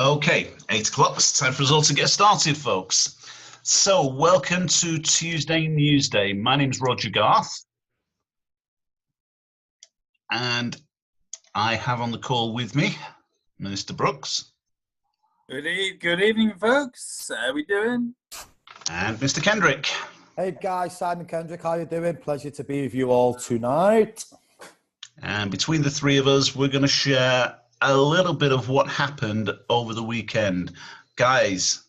Okay, 8 o'clock. It's time for us all to get started, folks. So, welcome to Tuesday Newsday. My name's Roger Garth, and I have on the call with me Minister Brooks. Good evening, folks. How we doing? And Mr. Kendrick. Hey guys, Simon Kendrick, how you doing? Pleasure to be with you all tonight. And between the three of us, we're going to share a little bit of what happened over the weekend. Guys,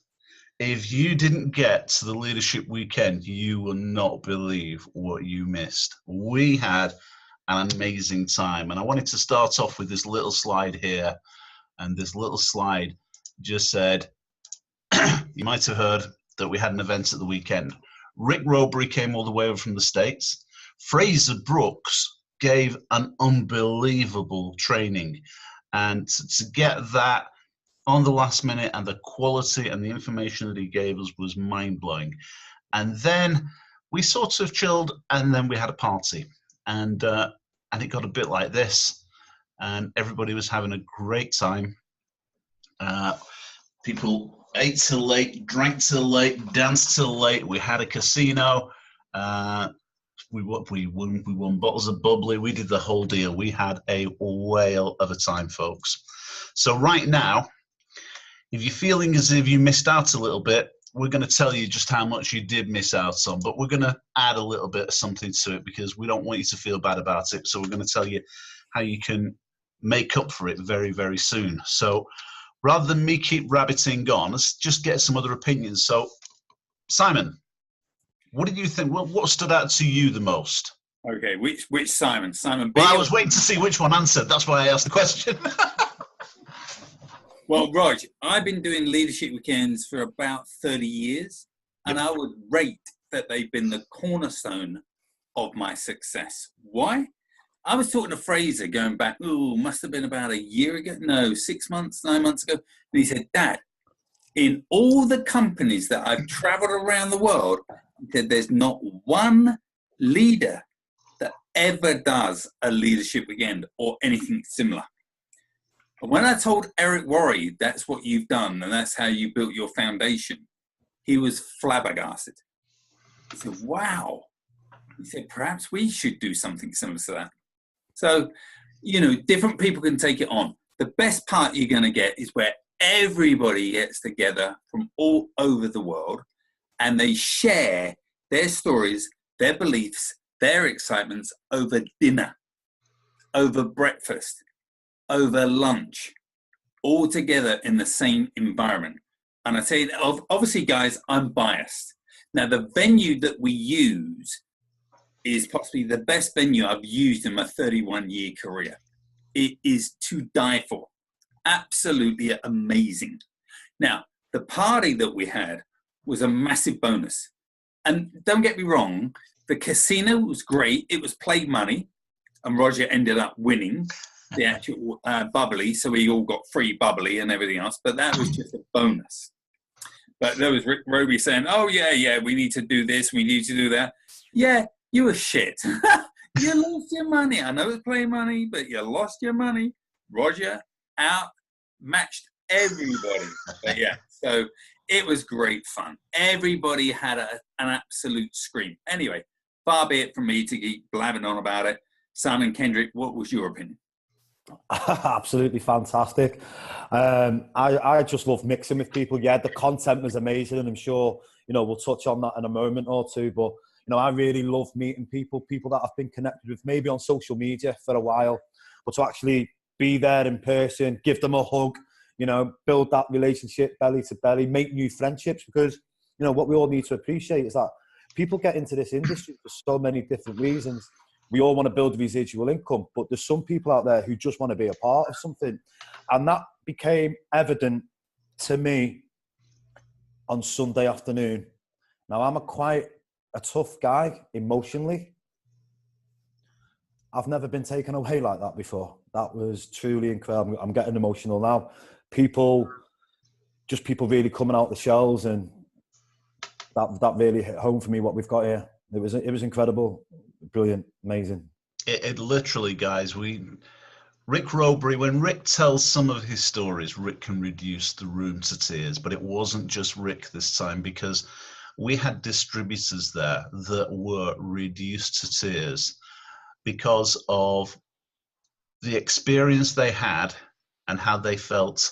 if you didn't get to the leadership weekend, you will not believe what you missed. We had an amazing time. And I wanted to start off with this little slide here. And this little slide just said, you might have heard that we had an event at the weekend. Rick Robury came all the way over from the States. Fraser Brooks gave an unbelievable training. And to get that on the last minute, and the quality and the information that he gave us was mind-blowing. And then we sort of chilled, and then we had a party. And it got a bit like this. And everybody was having a great time. People ate till late, drank till late, danced till late. We had a casino. We won bottles of bubbly. We did the whole deal. We had a whale of a time, folks. So right now, if you're feeling as if you missed out a little bit, we're going to tell you just how much you did miss out on, but we're going to add a little bit of something to it because we don't want you to feel bad about it. So we're going to tell you how you can make up for it very, very soon. So rather than me keep rabbiting on, let's just get some other opinions. So, Simon, what did you think? What stood out to you the most? Okay, which Simon? Simon B? Well, I was waiting to see which one answered. That's why I asked the question. Well, Rog, I've been doing leadership weekends for about 30 years, and I would rate that they've been the cornerstone of my success. Why? I was talking to Fraser going back, must have been about a year ago. No, 6 months, 9 months ago. And he said, Dad, in all the companies that I've traveled around the world, there's not one leader that ever does a leadership weekend or anything similar. And when I told Eric Worre, that's what you've done and that's how you built your foundation, he was flabbergasted. He said, wow. He said, perhaps we should do something similar to that. So, different people can take it on. The best part you're going to get is where everybody gets together from all over the world and they share their stories, their beliefs, their excitements over dinner, over breakfast, over lunch, all together in the same environment. And I tell you, obviously, guys, I'm biased. Now, the venue that we use is possibly the best venue I've used in my 31-year career. It is to die for. Absolutely amazing. Now, the party that we had was a massive bonus. And don't get me wrong, the casino was great. It was play money, and Roger ended up winning the actual bubbly, so we all got free bubbly and everything else, but that was just a bonus. But there was Rick Roby saying, oh, yeah, we need to do this, we need to do that. Yeah, you were shit. You lost your money. I know it's play money, but you lost your money. Roger outmatched everybody. But yeah, so it was great fun. Everybody had an absolute scream. Anyway, far be it from me to keep blabbing on about it. Simon Kendrick, what was your opinion? Absolutely fantastic. I just love mixing with people. Yeah, the content was amazing, and I'm sure we'll touch on that in a moment or two. But I really love meeting people that I've been connected with maybe on social media for a while, but to actually be there in person, give them a hug, build that relationship belly to belly, make new friendships. Because what we all need to appreciate is that people get into this industry for so many different reasons. We all want to build residual income, but there's some people out there who just want to be a part of something. And that became evident to me on Sunday afternoon. Now, I'm quite a tough guy emotionally. I've never been taken away like that before. That was truly incredible. I'm getting emotional now. People really coming out the shells, and that really hit home for me, what we've got here. It was incredible. Brilliant, amazing. It literally, guys, Rick Robury, when Rick tells some of his stories, Rick can reduce the room to tears, but it wasn't just Rick this time, because we had distributors there that were reduced to tears because of the experience they had and how they felt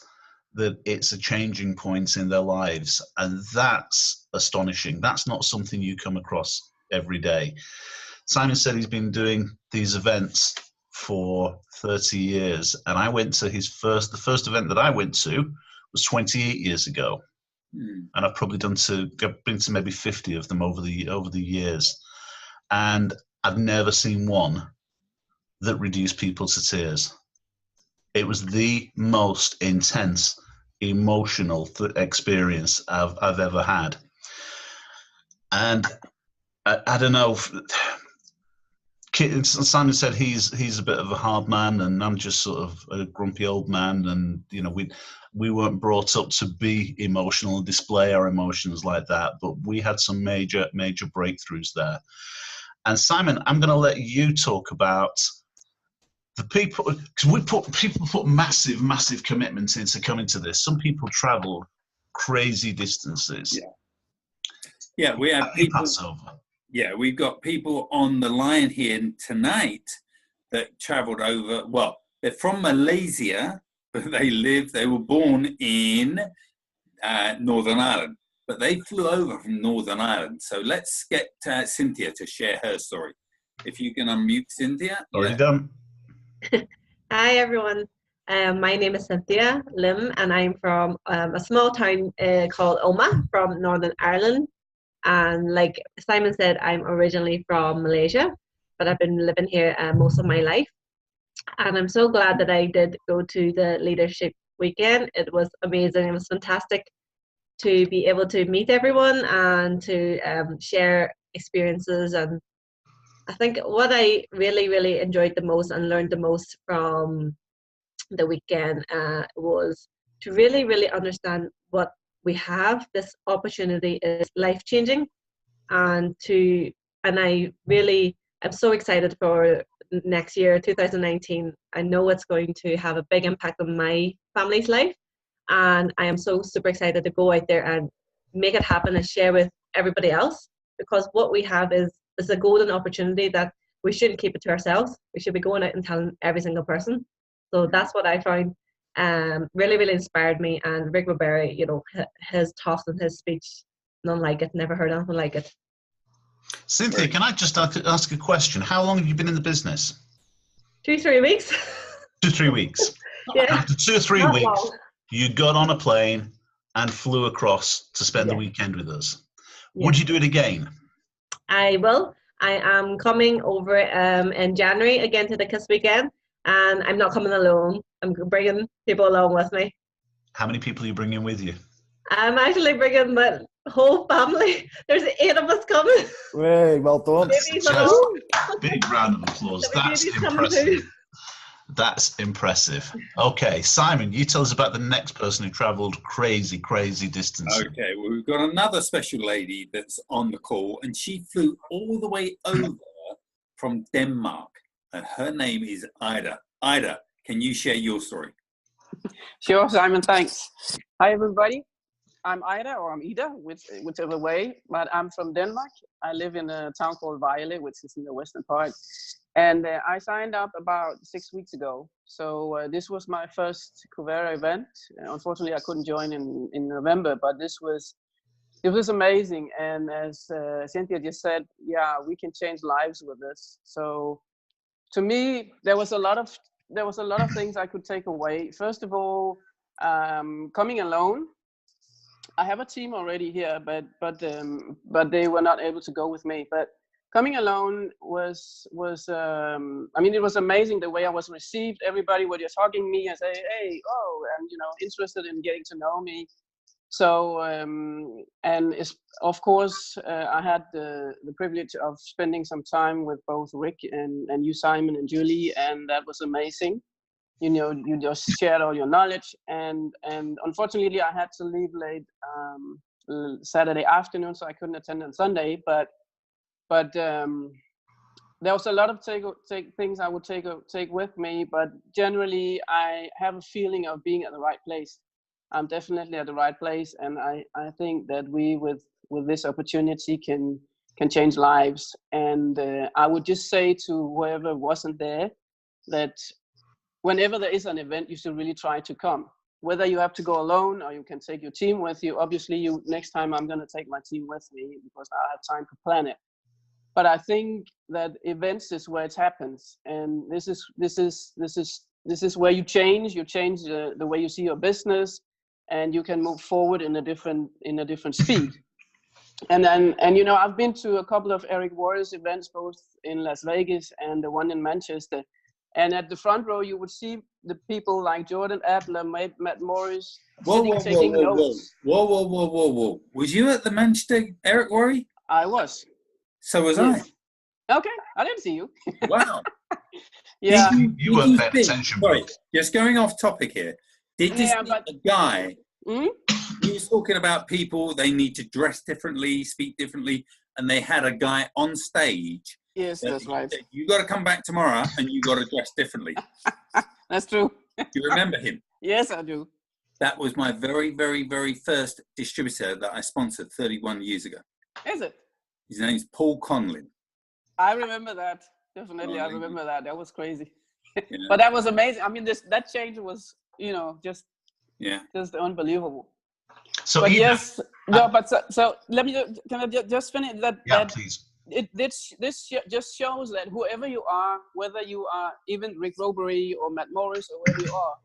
that it's a changing point in their lives. And that's astonishing. That's not something you come across every day. Simon said he's been doing these events for 30 years, and I went to the first event that I went to was 28 years ago. And I've probably been to maybe 50 of them over the years, and I've never seen one that reduced people to tears. It was the most intense emotional experience I've ever had. And I don't know, Simon said he's a bit of a hard man, and I'm just sort of a grumpy old man, and we weren't brought up to be emotional and display our emotions like that, but we had some major breakthroughs there. And Simon, I'm going to let you talk about the people, because people put massive commitments into coming to this. Some people travel crazy distances. Yeah, we have people. Yeah, we've got people on the line here tonight that travelled over. Well, they're from Malaysia, but they were born in Northern Ireland, but they flew over from Northern Ireland. So let's get Cynthia to share her story. If you can unmute Cynthia. Already done. Hi, everyone. My name is Cynthia Lim, and I'm from a small town called Omagh from Northern Ireland. And like Simon said, I'm originally from Malaysia, but I've been living here most of my life. And I'm so glad that I did go to the leadership weekend. It was amazing. It was fantastic to be able to meet everyone and to share experiences. And I think what I really enjoyed the most and learned the most from the weekend was to really understand what we have. This opportunity is life-changing, and I'm so excited for next year, 2019. I know it's going to have a big impact on my family's life, and I am so super excited to go out there and make it happen and share with everybody else, because what we have is a golden opportunity that we shouldn't keep it to ourselves. We should be going out and telling every single person. So that's what I found really inspired me. And Rick Robury, his toss and his speech, none like it, never heard anything like it. Cynthia, can I just ask a question? How long have you been in the business? 2-3 weeks. 2-3 weeks. Yeah. After 2 or 3 Not weeks, long. you got on a plane and flew across to spend the weekend with us. Would you do it again? I will. I am coming over in January again to the Kiss Weekend, and I'm not coming alone. I'm bringing people along with me. How many people are you bringing with you? I'm actually bringing my whole family. There's 8 of us coming. Hey, well done. Big round of applause. That's impressive. That's impressive. Okay, Simon, you tell us about the next person who travelled crazy distances. Okay, well, we've got another special lady that's on the call, and she flew all the way over from Denmark, and her name is Ida. Ida, can you share your story? Sure, Simon, thanks. Hi, everybody. I'm Ida, or I'm Ida, whichever way, but I'm from Denmark. I live in a town called Vejle, which is in the western part. And I signed up about 6 weeks ago. So this was my first Cuvera event. Unfortunately, I couldn't join in November, but it was amazing. And as Cynthia just said, yeah, we can change lives with this. So to me, there was a lot of things I could take away. First of all, coming alone. I have a team already here, but they were not able to go with me. But coming alone was it was amazing the way I was received. Everybody were just hugging me and say, hey, oh, and interested in getting to know me. So and of course I had the privilege of spending some time with both Rick and you, Simon, and Julie, and that was amazing. You just shared all your knowledge, and unfortunately I had to leave late Saturday afternoon, so I couldn't attend on Sunday. But there was a lot of things I would take with me, but generally I have a feeling of being at the right place. I'm definitely at the right place, and I think that we with this opportunity can change lives. And I would just say to whoever wasn't there that whenever there is an event, you should really try to come. Whether you have to go alone or you can take your team with you. Obviously, next time I'm going to take my team with me because I have time to plan it. But I think that events is where it happens, and this is where you change. You change the way you see your business, and you can move forward in a different speed. And I've been to a couple of Eric Warriors events, both in Las Vegas and the one in Manchester. And at the front row, you would see the people like Jordan Adler, Matt Morris, taking notes. Whoa. Was you at the Manchester Eric Worre? I was. So was yes. I. Okay, I didn't see you. Wow. Yeah. You weren't paying attention. Sorry, just going off topic here. Did you see a guy he was talking about people, they need to dress differently, speak differently, and they had a guy on stage. Yes, that's right. Said, you got to come back tomorrow and you got to dress differently. That's true. Do you remember him? Yes, I do. That was my very, very, very first distributor that I sponsored 31 years ago. Is it? His name's Paul Conlin. I remember that. Definitely, I remember that. That was crazy. Yeah. But that was amazing. I mean, that change was, just unbelievable. So but so let me just finish that. Yeah, please. This just shows that whoever you are, whether you are even Rick Robery or Matt Morris or whoever you are,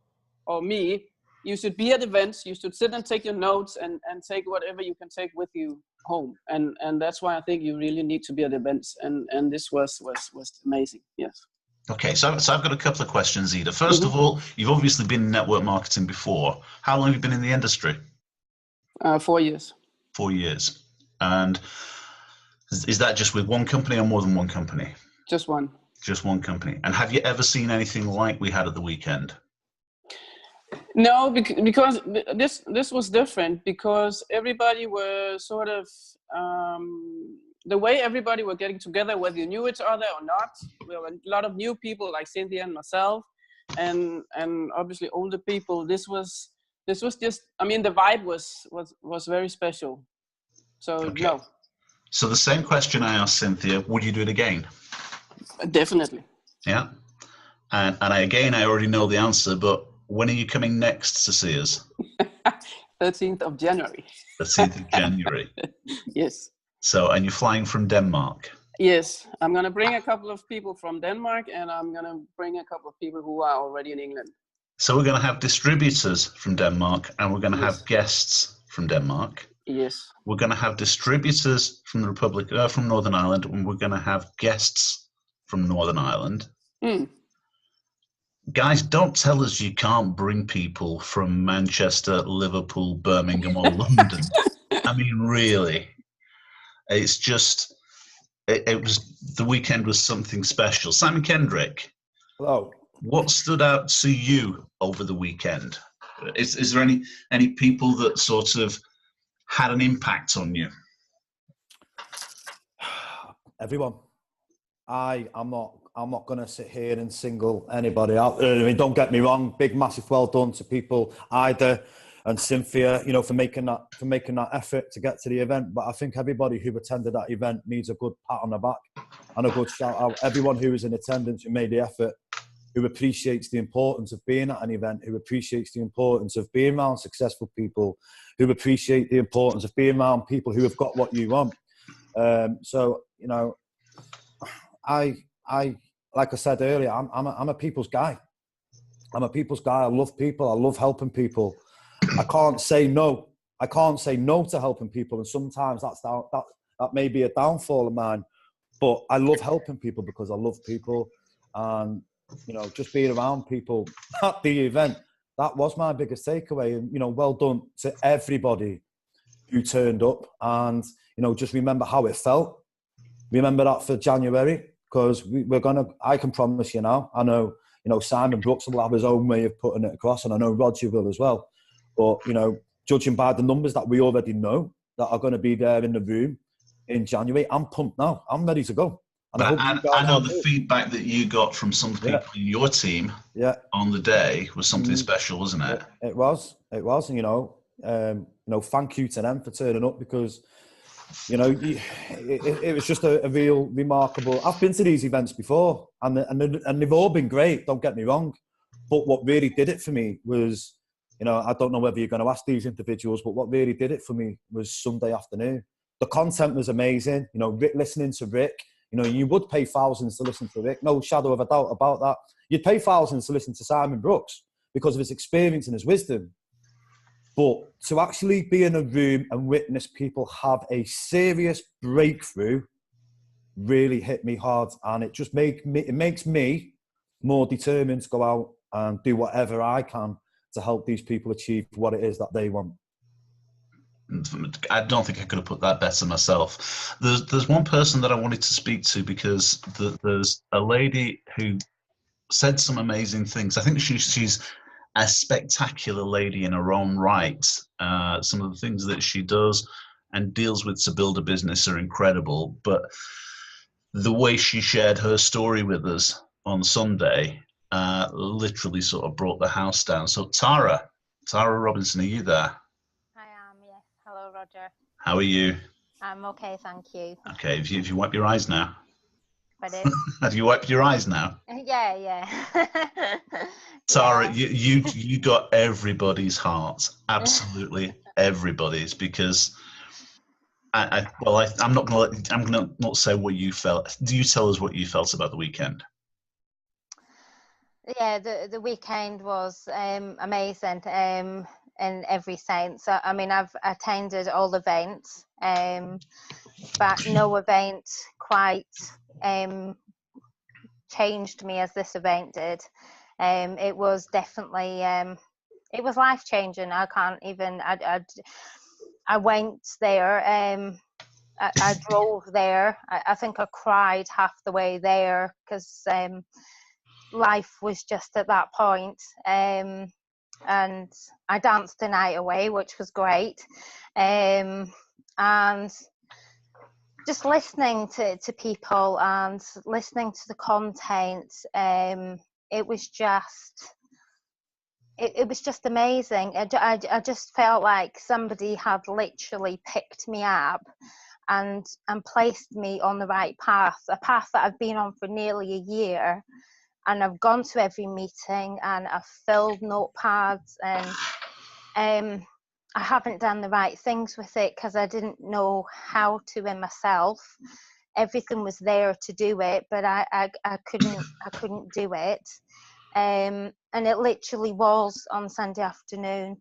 or me, you should be at events. You should sit and take your notes and take whatever you can take with you home. And that's why I think you really need to be at events. And this was amazing. Yes. Okay, so I've got a couple of questions, Ida. First of all, you've obviously been in network marketing before. How long have you been in the industry? 4 years. 4 years. And is that just with one company or more than one company? Just one. Just one company. And have you ever seen anything like we had at the weekend? No, because this was different, because everybody were sort of the way everybody were getting together, whether you knew each other or not. There were a lot of new people like Cynthia and myself, and obviously older people. This was just, I mean, the vibe was very special. So okay. No. So the same question I asked Cynthia, would you do it again? Definitely. Yeah. And I already know the answer, but when are you coming next to see us? 13th of January. 13th of January. Yes. So, and you're flying from Denmark? Yes. I'm going to bring a couple of people from Denmark, and I'm going to bring a couple of people who are already in England. So we're going to have distributors from Denmark, and we're going to have guests from Denmark. Yes. We're going to have distributors from the Republic, from Northern Ireland, and we're going to have guests from Northern Ireland. Guys, don't tell us you can't bring people from Manchester, Liverpool, Birmingham, or London. I mean, really. It's just, it was, the weekend was something special. Simon Kendrick. Hello. What stood out to you over the weekend? Is there any people that sort of had an impact on you? Everyone. I'm not going to sit here and single anybody out. I mean, don't get me wrong. Big, massive well done to people, Ida and Cynthia, for making that effort to get to the event. But I think everybody who attended that event needs a good pat on the back and a good shout out. Everyone who was in attendance, who made the effort, who appreciates the importance of being at an event, who appreciates the importance of being around successful people, who appreciate the importance of being around people who have got what you want. I like I said earlier, I'm a people's guy. I'm a people's guy. I love people. I love helping people. I can't say no. I can't say no to helping people, and sometimes that may be a downfall of mine. But I love helping people because I love people, and just being around people at the event, that was my biggest takeaway. And well done to everybody who turned up, and just remember how it felt. Remember that for January. Because I can promise you now, I know, Simon Brooks will have his own way of putting it across, and I know Roger will as well. But, judging by the numbers that we already know that are going to be there in the room in January, I'm pumped now. I'm ready to go. And I hope you guys I know are the too. feedback that you got from some people in your team on the day was something special, wasn't it? It was, and thank you to them for turning up, because it was just a real remarkable. I've been to these events before, and they've all been great. Don't get me wrong, but what really did it for me was, I don't know whether you're going to ask these individuals, but what really did it for me was Sunday afternoon. The content was amazing. Rick, listening to Rick. You would pay thousands to listen to Rick. No shadow of a doubt about that. You'd pay thousands to listen to Simon Brooks because of his experience and his wisdom. But to actually be in a room and witness people have a serious breakthrough really hit me hard. And it just makes me more determined to go out and do whatever I can to help these people achieve what it is that they want. I don't think I could have put that better myself. There's one person that I wanted to speak to, because there's a lady who said some amazing things. I think she's a spectacular lady in her own right. Some of the things that she does and deals with to build a business are incredible. But the way she shared her story with us on Sunday literally sort of brought the house down. So Tara Robinson, are you there? I am, yes. Hello, Roger. How are you? I'm okay, thank you. Okay, have you wiped your eyes now? Pardon? Have you wiped your eyes now? Yeah. Tara, Yeah. you got everybody's heart, absolutely everybody's, because I'm gonna not say what you felt. Do you tell us what you felt about the weekend? Yeah, the weekend was amazing in every sense. I mean, I've attended all events, but no event quite changed me as this event did. It was definitely it was life-changing. I can't even. I went there. I drove there. I think I cried half the way there, because life was just at that point. And I danced the night away, which was great. And just listening to people and listening to the content, it was just amazing. I just felt like somebody had literally picked me up and placed me on the right path, a path that I've been on for nearly a year. And I've gone to every meeting and I've filled notepads, and I haven't done the right things with it because I didn't know how to in myself. Everything was there to do it, but I couldn't do it. And it literally was on Sunday afternoon,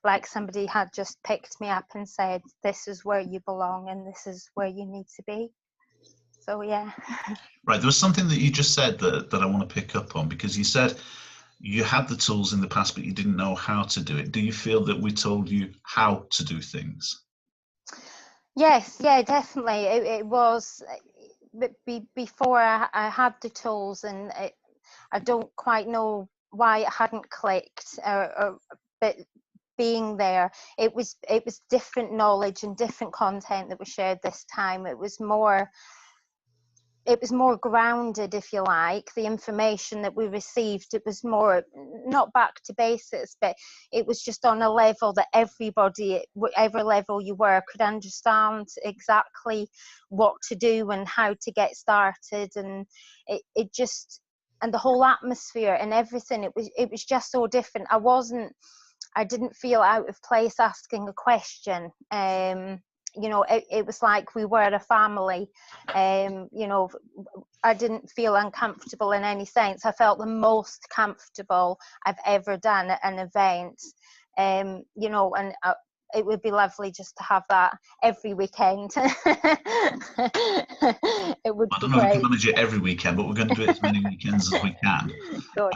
like somebody had just picked me up and said, this is where you belong and this is where you need to be. So yeah. Right, there was something that you just said that I want to pick up on, because you said you had the tools in the past but you didn't know how to do it. Do you feel that we told you how to do things? Yes, yeah, definitely. It was before I had the tools, and I don't quite know why it hadn't clicked, but being there, it was different knowledge and different content that was shared this time. It was more grounded, if you like. The information that we received, it was more not back to basics, but it was just on a level that everybody, whatever level you were, could understand exactly what to do and how to get started. And it just, and the whole atmosphere and everything, it was just so different. I didn't feel out of place asking a question. It was like we were a family. I didn't feel uncomfortable in any sense. I felt the most comfortable I've ever done at an event. And it would be lovely just to have that every weekend. It would I be don't know if we great. can manage it every weekend, but we're going to do it as many weekends as we can. Good.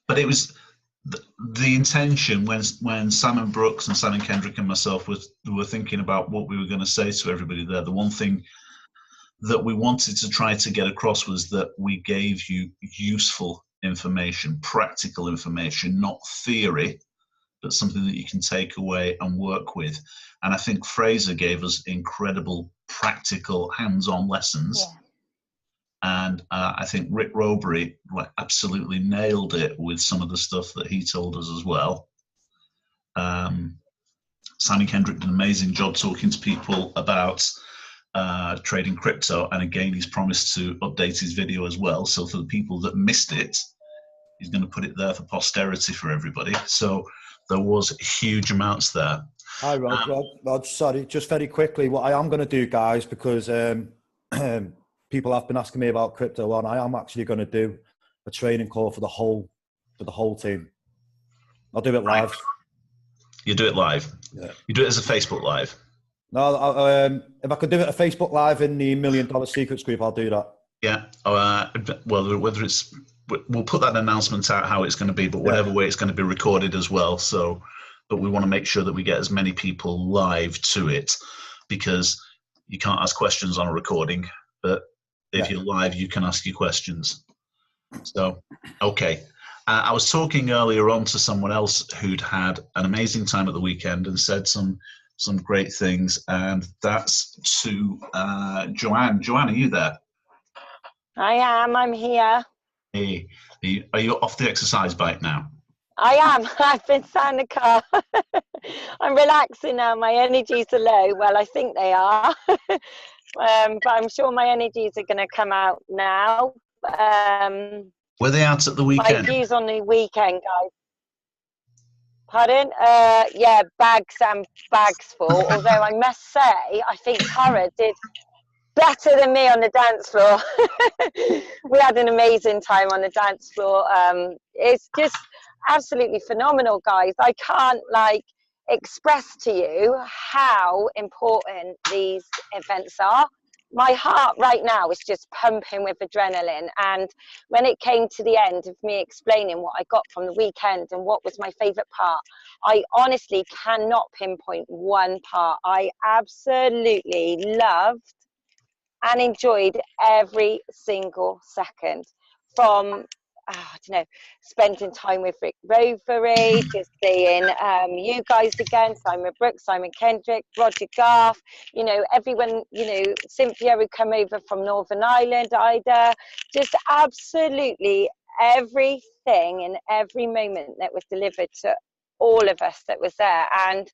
But it was the intention when Simon Brooks and Simon Kendrick and myself were thinking about what we were going to say to everybody there. The one thing that we wanted to try to get across was that we gave you useful information, practical information, not theory, but something that you can take away and work with. And I think Fraser gave us incredible practical, hands-on lessons. Yeah. And I think Rick Robury absolutely nailed it with some of the stuff that he told us as well. Simon Kendrick did an amazing job talking to people about trading crypto, and again, he's promised to update his video as well. So for the people that missed it, he's going to put it there for posterity for everybody. So there was huge amounts there. Hi, Rod. Sorry, just very quickly, what I am going to do, guys, because people have been asking me about crypto, and I am actually going to do a training call for the whole team. I'll do it live. You do it live? Yeah. You do it as a Facebook Live? No, if I could do it a Facebook Live in the $1 Million Secrets group, I'll do that. Yeah. Well, whether it's, we'll put that announcement out how it's going to be, but whatever way it's going to be recorded as well. So, but we want to make sure that we get as many people live to it, because you can't ask questions on a recording, but if you're live, you can ask your questions. So, okay. I was talking earlier on to someone else who'd had an amazing time at the weekend and said some great things, and that's to Joanne. Joanne, are you there? I am. I'm here. Hey, are you off the exercise bike now? I am. I've been sat in the car. I'm relaxing now. My energies are low. Well, I think they are. But I'm sure my energies are going to come out now. Were they out at the weekend? My views on the weekend, guys. Pardon? Yeah, bags and bags full. Although I must say, I think Tara did better than me on the dance floor. We had an amazing time on the dance floor. It's just absolutely phenomenal, guys. I can't express to you how important these events are. My heart right now is just pumping with adrenaline, and when it came to the end of me explaining what I got from the weekend and what was my favorite part, I honestly cannot pinpoint one part. I absolutely loved and enjoyed every single second, from spending time with Rick Robury, just seeing you guys again, Simon Brooks, Simon Kendrick, Roger Garth, everyone, Cynthia who come over from Northern Ireland, Ida, just absolutely everything and every moment that was delivered to all of us that was there. And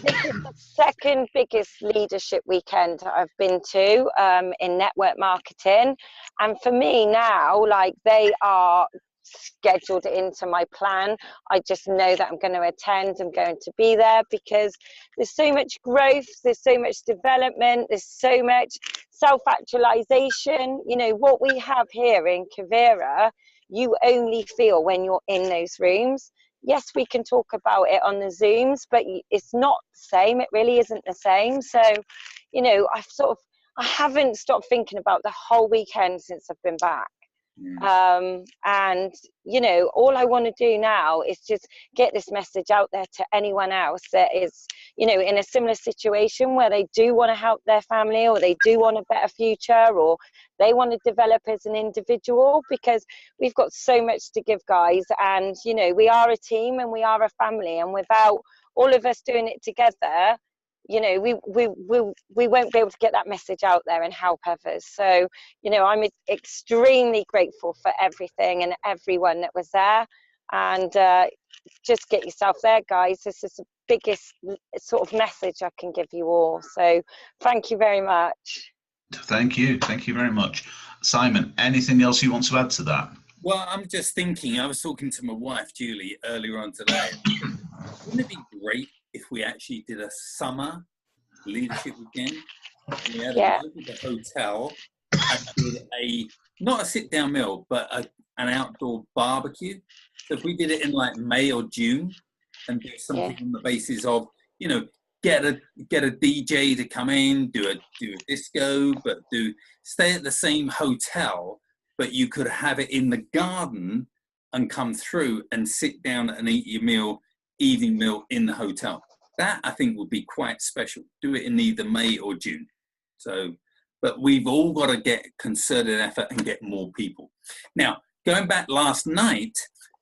this is the second biggest leadership weekend I've been to in network marketing, and for me now, they are scheduled into my plan. I just know that I'm going to attend, I'm going to be there, because there's so much growth, there's so much development, there's so much self-actualization. What we have here in Kavira, you only feel when you're in those rooms. Yes, we can talk about it on the Zooms, but it's not the same. It really isn't the same. So, I haven't stopped thinking about the whole weekend since I've been back. And all I want to do now is just get this message out there to anyone else that is in a similar situation, where they do want to help their family, or they do want a better future, or they want to develop as an individual, because we've got so much to give, guys. And we are a team and we are a family, and without all of us doing it together, we won't be able to get that message out there and help others. So, I'm extremely grateful for everything and everyone that was there. And just get yourself there, guys. This is the biggest sort of message I can give you all. So thank you very much. Thank you very much. Simon, anything else you want to add to that? Well, I'm just thinking, I was talking to my wife Julie earlier on today. Wouldn't it be great if we actually did a summer leadership weekend? We had a hotel and did not a sit down meal, but an outdoor barbecue. So if we did it in May or June, and do something on the basis of, get a DJ to come in, do a disco, but stay at the same hotel, but you could have it in the garden and come through and sit down and eat your evening meal in the hotel. That I think would be quite special. Do it in either May or June. So, but we've all got to get concerted effort and get more people. Now, going back last night,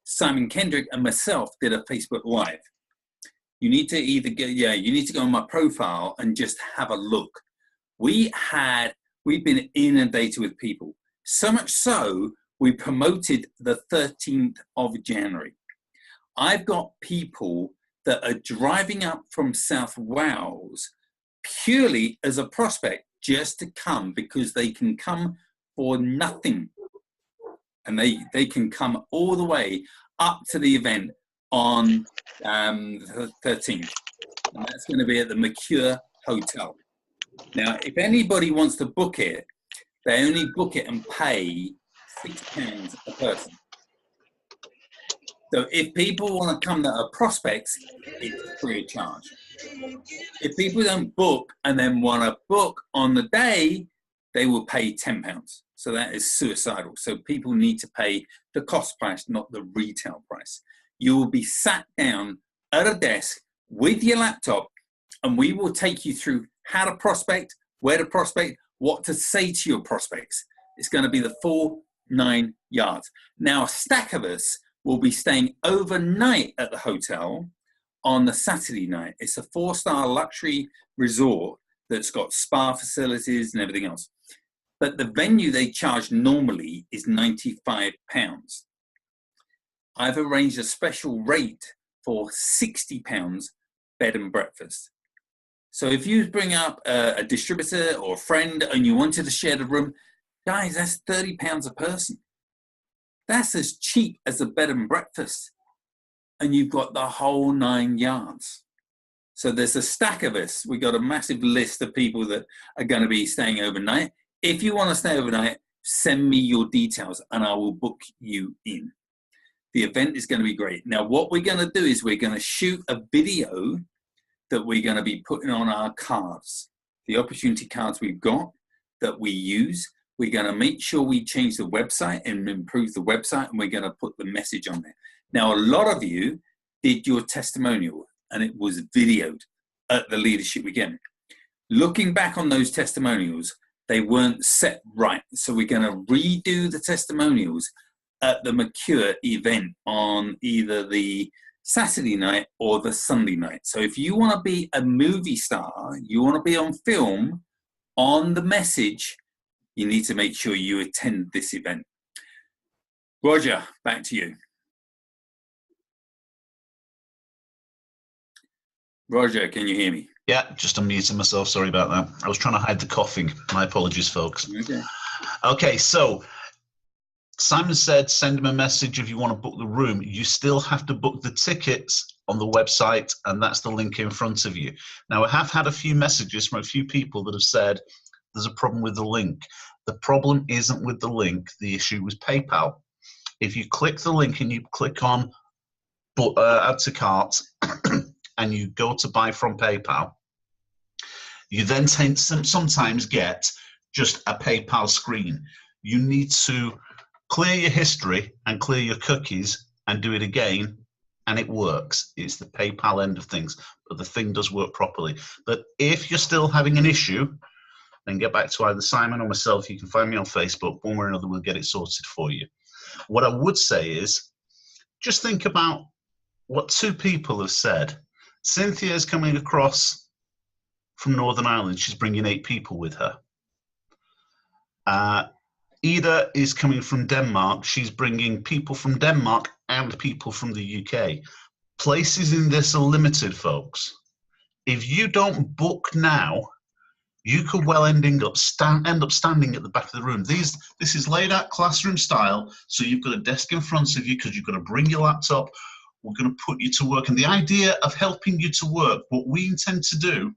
Simon Kendrick and myself did a Facebook Live. You need to either go on my profile and just have a look. we've been inundated with people. So much so, we promoted the 13th of January. I've got people that are driving up from South Wales purely as a prospect just to come, because they can come for nothing. And they can come all the way up to the event on the 13th. And that's going to be at the Mercure Hotel. Now, if anybody wants to book it, they only book it and pay £6 a person. So if people want to come that are prospects, it's free of charge. If people don't book and then want to book on the day, they will pay £10. So that is suicidal. So people need to pay the cost price, not the retail price. You will be sat down at a desk with your laptop, and we will take you through how to prospect, where to prospect, what to say to your prospects. It's going to be the full 9 yards. Now, a stack of us will be staying overnight at the hotel on the Saturday night. It's a 4-star luxury resort that's got spa facilities and everything else. But the venue they charge normally is £95. I've arranged a special rate for £60 bed and breakfast. So if you bring up a distributor or a friend and you wanted to share the room, guys, that's £30 a person. That's as cheap as a bed and breakfast. And you've got the whole 9 yards. So there's a stack of us. We've got a massive list of people that are going to be staying overnight. If you want to stay overnight, send me your details and I will book you in. The event is going to be great. Now, what we're going to do is we're going to shoot a video that we're going to be putting on our cards. The opportunity cards we've got that we use, we're going to make sure we change the website and improve the website, and we're going to put the message on there. Now, a lot of you did your testimonial and it was videoed at the Leadership Weekend. Looking back on those testimonials, they weren't set right. So we're going to redo the testimonials at the Mercure event on either the Saturday night or the Sunday night. So if you want to be a movie star, you want to be on film, on the message, you need to make sure you attend this event. Roger, back to you. Roger, can you hear me? Yeah, just unmuting myself. Sorry about that. I was trying to hide the coughing. My apologies, folks. Okay, so Simon said send him a message if you want to book the room. You still have to book the tickets on the website, and that's the link in front of you. Now, I have had a few messages from a few people that have said there's a problem with the link. The problem isn't with the link. The issue was PayPal. If you click the link and you click on add to cart and you go to buy from PayPal, you then sometimes get just a PayPal screen. You need to clear your history and clear your cookies and do it again, and it works. It's the PayPal end of things, but the thing does work properly. But if you're still having an issue, then get back to either Simon or myself. You can find me on Facebook. One way or another, we'll get it sorted for you. What I would say is just think about what two people have said. Cynthia is coming across from Northern Ireland. She's bringing 8 people with her. Ida is coming from Denmark. She's bringing people from Denmark and people from the UK. Places in this are limited, folks. If you don't book now, you could well end up standing at the back of the room. This is laid out classroom style, so you've got a desk in front of you because you've got to bring your laptop. We're going to put you to work. And the idea of helping you to work, what we intend to do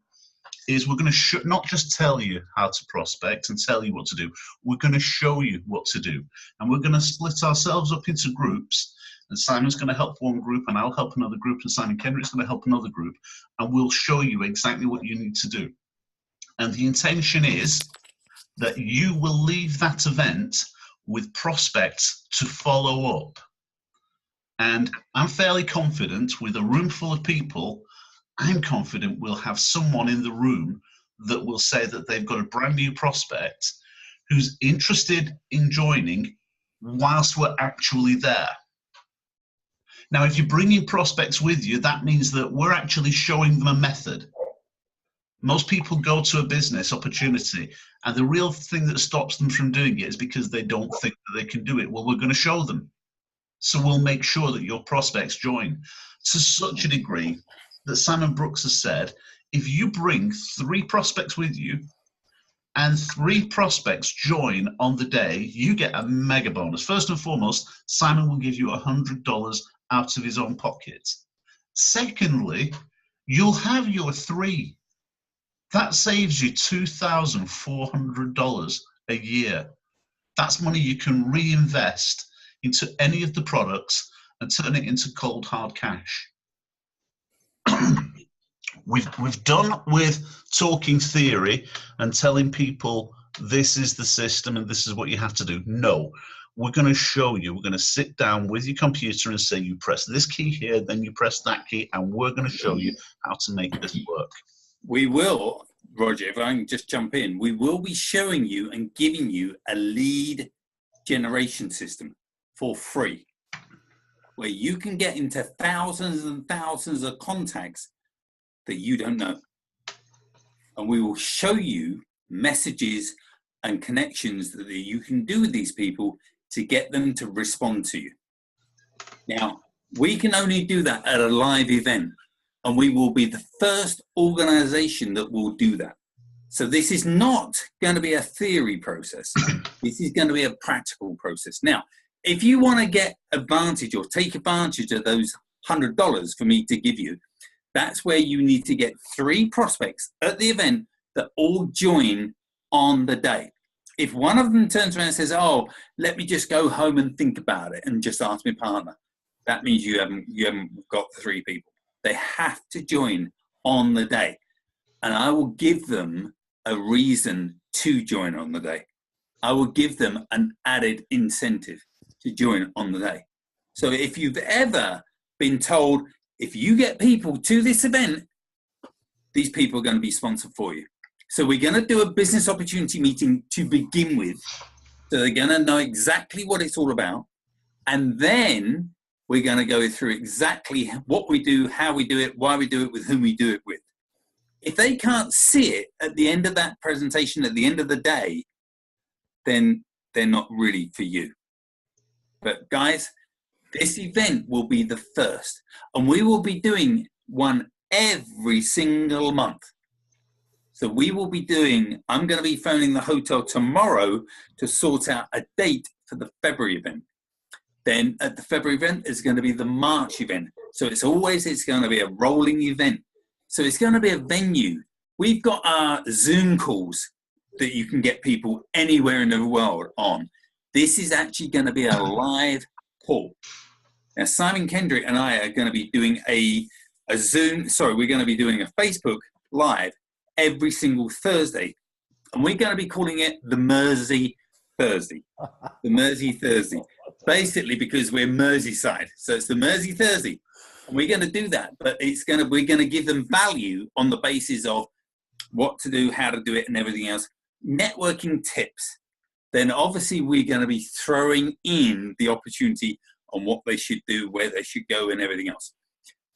is we're going to not just tell you how to prospect and tell you what to do. We're going to show you what to do. And we're going to split ourselves up into groups. And Simon's going to help one group, and I'll help another group, and Simon Kendrick's going to help another group. And we'll show you exactly what you need to do. And the intention is that you will leave that event with prospects to follow up. And I'm fairly confident with a room full of people, I'm confident we'll have someone in the room that will say that they've got a brand new prospect who's interested in joining whilst we're actually there. Now, if you're bringing prospects with you, that means that we're actually showing them a method. Most people go to a business opportunity, and the real thing that stops them from doing it is because they don't think that they can do it. Well, we're going to show them. So we'll make sure that your prospects join to such a degree that Simon Brooks has said, if you bring 3 prospects with you and 3 prospects join on the day, you get a mega bonus. First and foremost, Simon will give you $100 out of his own pocket. Secondly, you'll have your 3. That saves you $2,400 a year. That's money you can reinvest into any of the products and turn it into cold hard cash. We've done with talking theory and telling people this is the system and this is what you have to do. No, we're going to show you. We're going to sit down with your computer and say, you press this key here, then you press that key, and we're going to show you how to make this work. We will, Roger, if I can just jump in, we will be showing you and giving you a lead generation system for free, where you can get into thousands and thousands of contacts that you don't know. And we will show you messages and connections that you can do with these people to get them to respond to you. Now, we can only do that at a live event, and we will be the first organization that will do that. So this is not going to be a theory process. This is going to be a practical process. Now, if you want to get advantage or take advantage of those $100 for me to give you, that's where you need to get 3 prospects at the event that all join on the day. If one of them turns around and says, oh, let me just go home and think about it and just ask my partner, that means you haven't got the 3 people. They have to join on the day. And I will give them a reason to join on the day. I will give them an added incentive to join on the day. So if you've ever been told, if you get people to this event, these people are going to be sponsored for you. So we're going to do a business opportunity meeting to begin with. So they're going to know exactly what it's all about. And then we're going to go through exactly what we do, how we do it, why we do it, with whom we do it with. If they can't see it at the end of that presentation, at the end of the day, then they're not really for you. But guys, this event will be the first, and we will be doing one every single month. So we will be doing, I'm going to be phoning the hotel tomorrow to sort out a date for the February event. Then at the February event is going to be the March event. So it's going to be a rolling event. So it's going to be a venue. We've got our Zoom calls that you can get people anywhere in the world on. This is actually going to be a live call. Now, Simon Kendrick and I are going to be doing we're going to be doing a Facebook Live every single Thursday. And we're going to be calling it the Mersey Thursday. The Mersey Thursday. Basically because we're Merseyside. So it's the Mersey Thursday. And we're going to do that. But we're going to give them value on the basis of what to do, how to do it, and everything else. Networking tips. Then obviously we're going to be throwing in the opportunity on what they should do, where they should go, and everything else.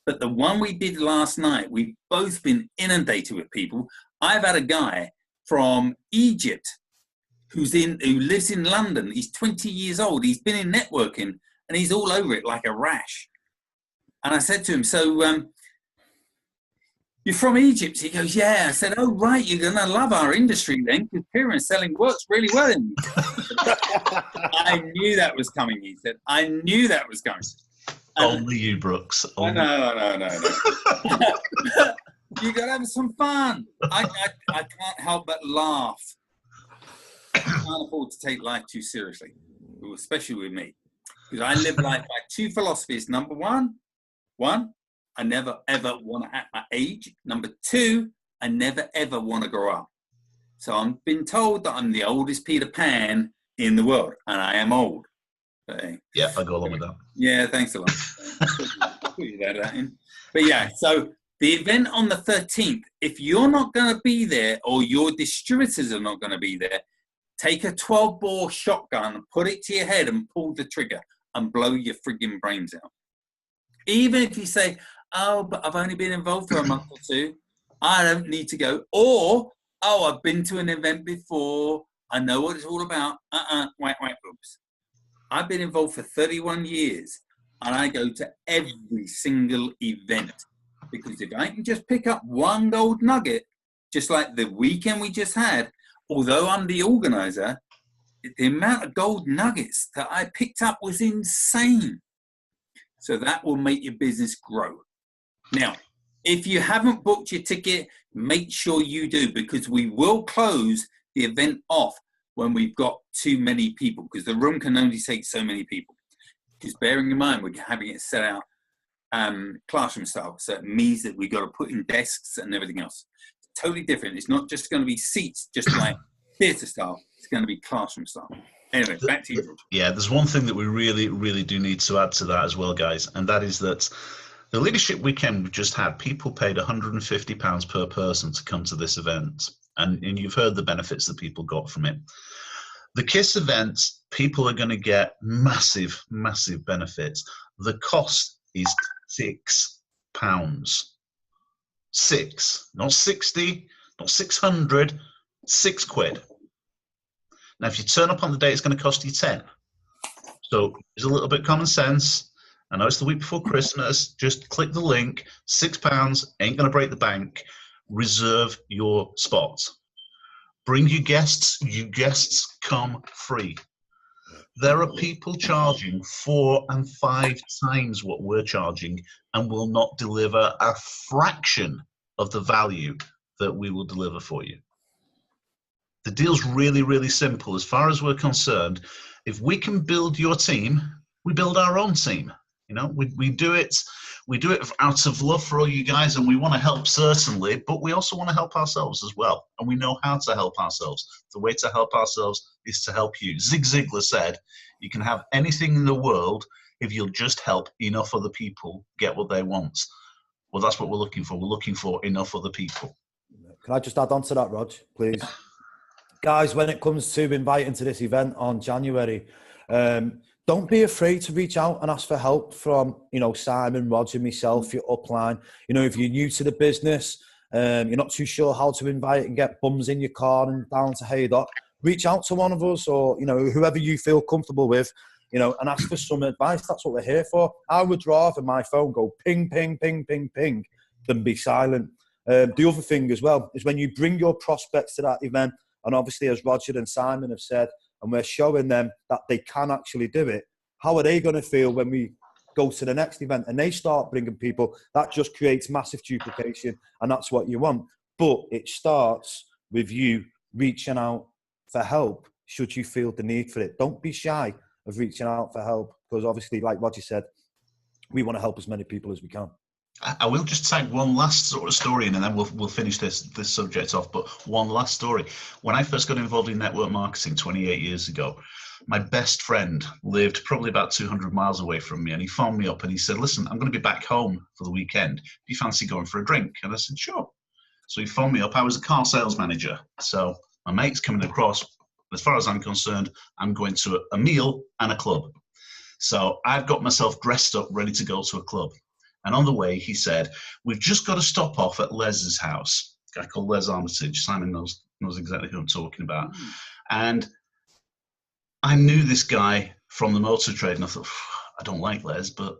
But the one we did last night, we've both been inundated with people. I've had a guy from Egypt who lives in London. He's 20 years old. He's been in networking, and he's all over it like a rash. And I said to him, so you're from Egypt? He goes, yeah. I said, oh, right, you're going to love our industry then, because pyramid selling works really well in I knew that was coming, he said. I knew that was coming. Only you, Brooks. Only. No. You got to have some fun. I can't help but laugh. I can't afford to take life too seriously, especially with me. Because I live life by 2 philosophies. Number one, I never ever want to act my age. Number 2, I never ever want to grow up. So I've been told that I'm the oldest Peter Pan in the world, and I am old. Yeah, I go along with that. Yeah, thanks a lot. But yeah, so the event on the 13th, if you're not going to be there or your distributors are not going to be there, take a 12-bore shotgun, put it to your head and pull the trigger and blow your frigging brains out. Even if you say, oh, but I've only been involved for a month or 2, I don't need to go. Or, oh, I've been to an event before. I know what it's all about. Oops. I've been involved for 31 years and I go to every single event, because if I can just pick up one gold nugget, just like the weekend we just had, although I'm the organizer, the amount of gold nuggets that I picked up was insane. So that will make your business grow. Now, if you haven't booked your ticket, make sure you do, because we will close the event off when we've got too many people, because the room can only take so many people. Because bearing in mind, we're having it set out classroom style. So it means that we've got to put in desks and everything else. It's totally different. It's not just going to be seats, just like theatre style. It's going to be classroom style. Anyway, back to you, George. Yeah, there's one thing that we really, really do need to add to that as well, guys, and that is that the leadership weekend we just had, people paid £150 per person to come to this event, and you've heard the benefits that people got from it. The KISS events, people are going to get massive, massive benefits. The cost is £6. 6, not 60, not 600, £6. Now, if you turn up on the day, it's going to cost you 10. So there's a little bit of common sense. I know it's the week before Christmas. Just click the link. £6 ain't going to break the bank. Reserve your spot. Bring your guests. You guests come free. There are people charging 4 and 5 times what we're charging and will not deliver a fraction of the value that we will deliver for you. The deal's really, really simple. As far as we're concerned, if we can build your team, we build our own team. You know, we do it out of love for all you guys, and we want to help, certainly, but we also want to help ourselves as well. And we know how to help ourselves. The way to help ourselves is to help you. Zig Ziglar said, you can have anything in the world if you'll just help enough other people get what they want. Well, that's what we're looking for. We're looking for enough other people. Can I just add on to that, Rog, please? Guys, when it comes to inviting to this event on January, don't be afraid to reach out and ask for help from, Simon, Roger, myself, your upline. If you're new to the business, you're not too sure how to invite and get bums in your car and down to Haydock, reach out to one of us or, whoever you feel comfortable with, and ask for some advice. That's what we're here for. I would rather my phone go ping, ping, ping, ping, ping than be silent. The other thing as well is when you bring your prospects to that event, and obviously as Roger and Simon have said, and we're showing them that they can actually do it, how are they going to feel when we go to the next event and they start bringing people? That just creates massive duplication, and that's what you want. But it starts with you reaching out for help should you feel the need for it. Don't be shy of reaching out for help, because obviously, like Roger said, we want to help as many people as we can. I will just tag one last sort of story in, and then we'll finish this subject off. But one last story. When I first got involved in network marketing 28 years ago, my best friend lived probably about 200 miles away from me, and he phoned me up and he said, listen, I'm going to be back home for the weekend. Do you fancy going for a drink? And I said, sure. So he phoned me up. I was a car sales manager. So my mate's coming across. As far as I'm concerned, I'm going to a meal and a club. So I've got myself dressed up, ready to go to a club. And on the way, he said, we've just got to stop off at Les's house. A guy called Les Armitage. Simon knows exactly who I'm talking about. And I knew this guy from the motor trade, and I thought, I don't like Les, but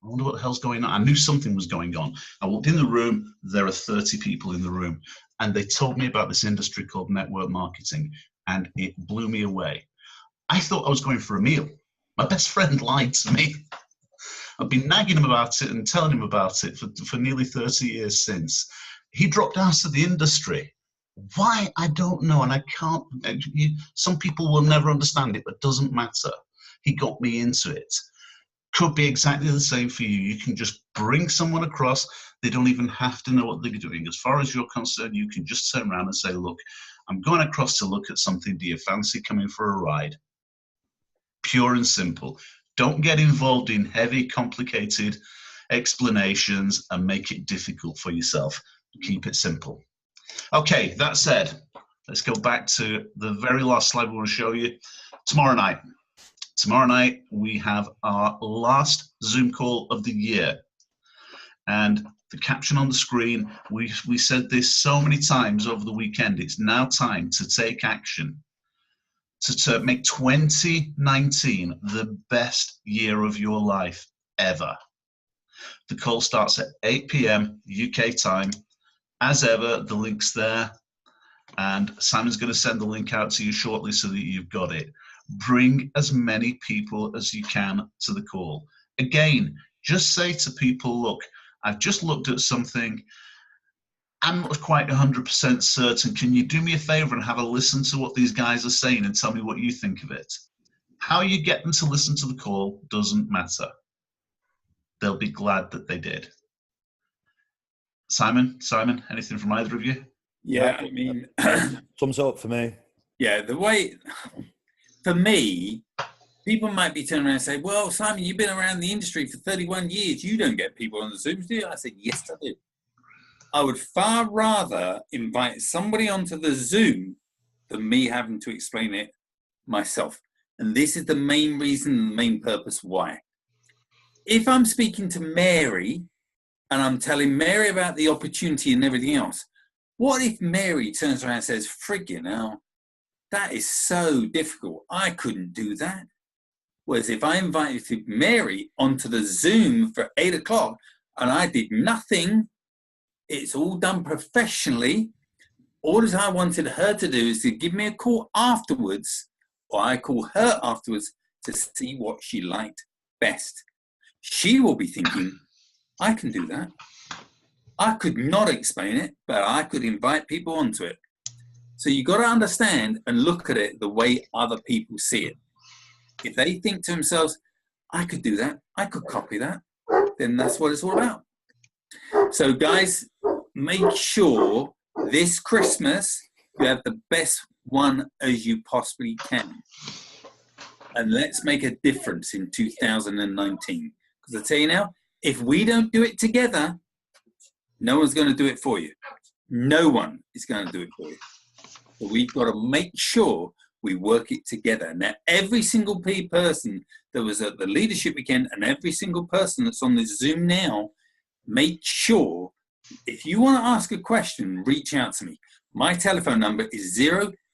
I wonder what the hell's going on. I knew something was going on. I walked in the room. There are 30 people in the room. And they told me about this industry called network marketing, and it blew me away. I thought I was going for a meal. My best friend lied to me. I've been nagging him about it and telling him about it for nearly 30 years since. He dropped out of the industry. Why? I don't know, and I can't. Some people will never understand it, but it doesn't matter. He got me into it. Could be exactly the same for you. You can just bring someone across. They don't even have to know what they're doing. As far as you're concerned, you can just turn around and say, look, I'm going across to look at something. Do you fancy coming for a ride? Pure and simple. Don't get involved in heavy, complicated explanations and make it difficult for yourself. Keep it simple. Okay, that said, let's go back to the very last slide we want to show you. Tomorrow night. Tomorrow night, we have our last Zoom call of the year. And the caption on the screen. We said this so many times over the weekend. It's now time to take action to make 2019 the best year of your life ever. The call starts at 8 p.m. UK time. As ever, the link's there, and Simon's going to send the link out to you shortly so that you've got it. Bring as many people as you can to the call. Again, just say to people, look, I've just looked at something. I'm not quite 100% certain. Can you do me a favor and have a listen to what these guys are saying and tell me what you think of it? How you get them to listen to the call doesn't matter. They'll be glad that they did. Simon, anything from either of you? Yeah, I mean, thumbs up for me. Yeah, the way, for me, people might be turning around and say, well, Simon, you've been around the industry for 31 years. You don't get people on the Zooms, do you? I said, yes, I do. I would far rather invite somebody onto the Zoom than me having to explain it myself. And this is the main reason, the main purpose why. If I'm speaking to Mary and I'm telling Mary about the opportunity and everything else, what if Mary turns around and says, friggin' hell, that is so difficult. I couldn't do that. Whereas if I invited Mary onto the Zoom for 8 o'clock and I did nothing, it's all done professionally. All that I wanted her to do is to give me a call afterwards, or I call her afterwards to see what she liked best. She will be thinking, I can do that. I could not explain it, but I could invite people onto it. So you've got to understand and look at it the way other people see it. If they think to themselves, I could do that, I could copy that, then that's what it's all about. So guys, make sure this Christmas you have the best one as you possibly can. And let's make a difference in 2019. Because I tell you now, if we don't do it together, no one's going to do it for you. No one is going to do it for you. So we've got to make sure we work it together. Now, every single person that was at the Leadership Weekend and every single person that's on this Zoom now, make sure, if you want to ask a question, reach out to me. My telephone number is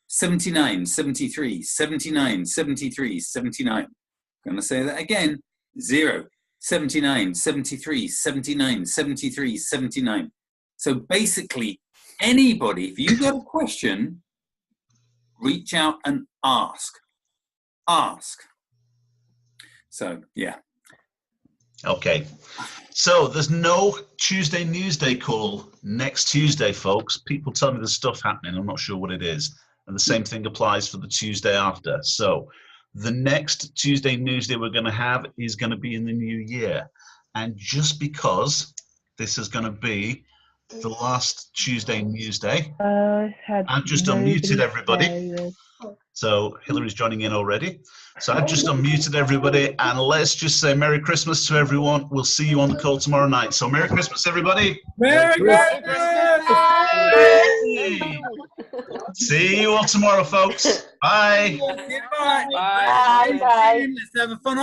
079 73 79 73 79. I'm going to say that again, 079 73 79 73 79. So basically, anybody, if you've got a question, reach out and ask. So, yeah. Okay. So there's no Tuesday Newsday call next Tuesday, folks. People tell me there's stuff happening. I'm not sure what it is. And the same thing applies for the Tuesday after. So the next Tuesday Newsday we're going to have is going to be in the new year. And just because this is going to be the last Tuesday Newsday, I've just unmuted everybody. So Hillary's joining in already. So I've just unmuted everybody, and let's just say Merry Christmas to everyone. We'll see you on the call tomorrow night. So Merry Christmas, everybody. Merry Christmas. See you all tomorrow, folks. Bye. Goodbye. Bye. Let's have a fun